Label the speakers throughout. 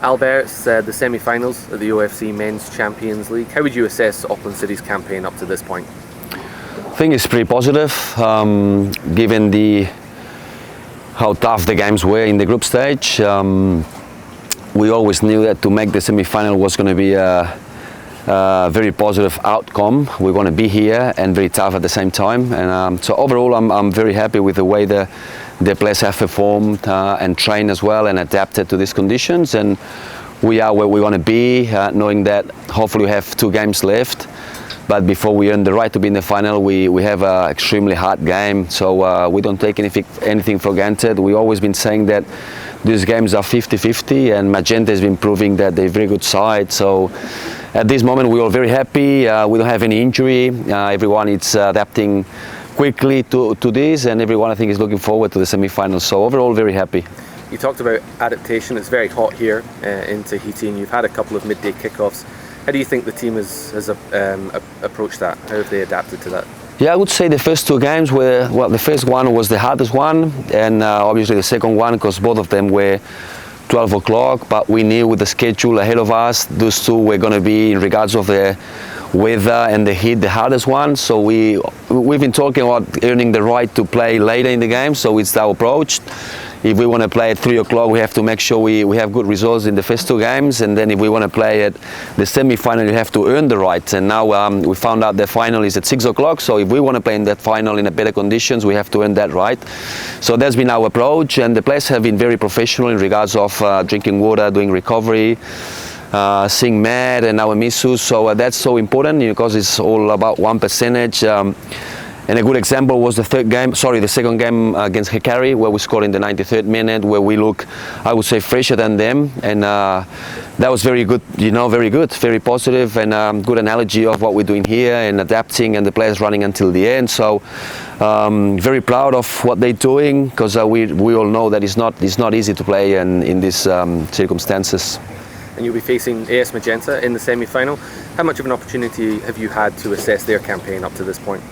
Speaker 1: Albert's the semi-finals of the OFC Men's Champions League. How would you assess Auckland City's campaign up to this point?
Speaker 2: I think it's pretty positive, given how tough the games were in the group stage. We always knew that to make the semi-final was going to be a very positive outcome. We're going to be here and very tough at the same time. And so overall, I'm very happy with the way the players have performed and trained as well and adapted to these conditions. And we are where we want to be, knowing that hopefully we have 2 games left. But before we earn the right to be in the final, we have an extremely hard game. So we don't take anything for granted. We've always been saying that these games are 50-50, and Magenta has been proving that they're a very good side. So at this moment, we're all very happy. We don't have any injury. Everyone is adapting quickly to this, and everyone, I think, is looking forward to the semi-finals. So overall, very happy.
Speaker 1: You talked about adaptation. It's very hot here in Tahiti, and you've had a couple of midday kickoffs. How do you think the team has approached that? How have they adapted to that?
Speaker 2: Yeah, I would say the first 2 games were, well, the first one was the hardest one, and obviously the second one, because both of them were 12 o'clock, but we knew with the schedule ahead of us, those 2 were going to be, in regards of the weather and the heat, the hardest one. So we've been talking about earning the right to play later in the game, so it's our approach. If we want to play at 3 o'clock, we have to make sure we have good results in the first 2 games, and then if we want to play at the semi-final, you have to earn the right. And now we found out the final is at 6 o'clock, so if we want to play in that final in better conditions, we have to earn that right. So that's been our approach, and the players have been very professional in regards of drinking water, doing recovery, seeing Matt and our Misu. So that's so important, because it's all about 1%. And a good example was the second game against Hikari, where we scored in the 93rd minute, where we look, I would say, fresher than them. And that was very good, very positive, and good analogy of what we're doing here and adapting, and the players running until the end. So very proud of what they're doing, because we all know that it's not easy to play in these circumstances.
Speaker 1: And you'll be facing AS Magenta in the semi-final. How much of an opportunity have you had to assess their campaign up to this point?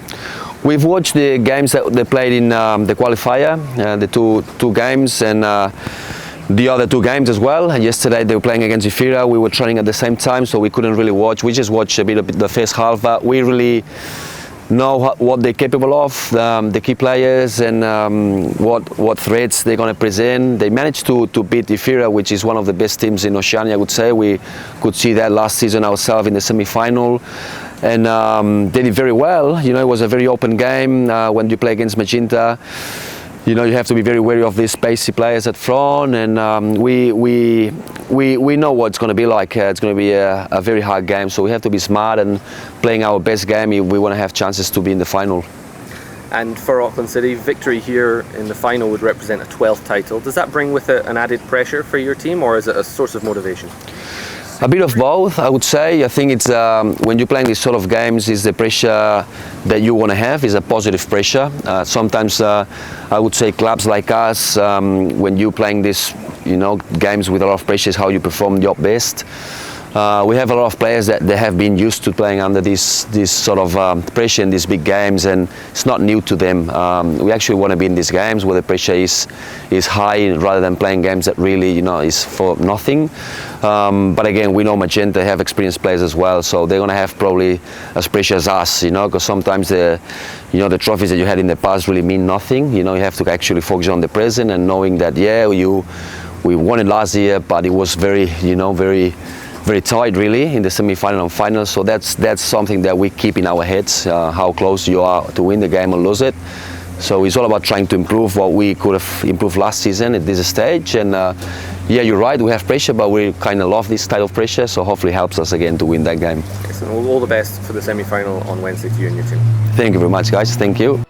Speaker 2: We've watched the games that they played in the qualifier, the two games, and the other 2 games as well. And yesterday they were playing against Riera. We were training at the same time, so we couldn't really watch. We just watched a bit of the first half, but we really know what they're capable of, the key players, and what threats they're going to present. They managed to beat Riera, which is one of the best teams in Oceania, I would say. We could see that last season ourselves in the semi-final. And they did very well. It was a very open game. When you play against Magenta, you have to be very wary of these spacey players at front, and we know what it's going to be like. It's going to be a very hard game, so we have to be smart and playing our best game if we want to have chances to be in the final.
Speaker 1: And for Auckland City, victory here in the final would represent a 12th title. Does that bring with it an added pressure for your team, or is it a source of motivation?
Speaker 2: A bit of both, I would say. I think it's when you're playing these sort of games, is the pressure that you want to have is a positive pressure. Sometimes I would say clubs like us, when you're playing these games with a lot of pressure, is how you perform your best. We have a lot of players that they have been used to playing under this sort of pressure in these big games, and it's not new to them. We actually want to be in these games where the pressure is high, rather than playing games that really is for nothing. But again, we know Magenta have experienced players as well, so they're going to have probably as pressure as us, because sometimes the trophies that you had in the past really mean nothing. You have to actually focus on the present, and knowing that we won it last year, but it was very tight really in the semi-final and final. So that's something that we keep in our heads, how close you are to win the game or lose it. So it's all about trying to improve what we could have improved last season at this stage. And yeah, you're right, we have pressure, but we kind of love this type of pressure, so hopefully helps us again to win that game.
Speaker 1: Excellent. All the best for the semi-final on Wednesday to you and your team.
Speaker 2: Thank you very much, guys. Thank you.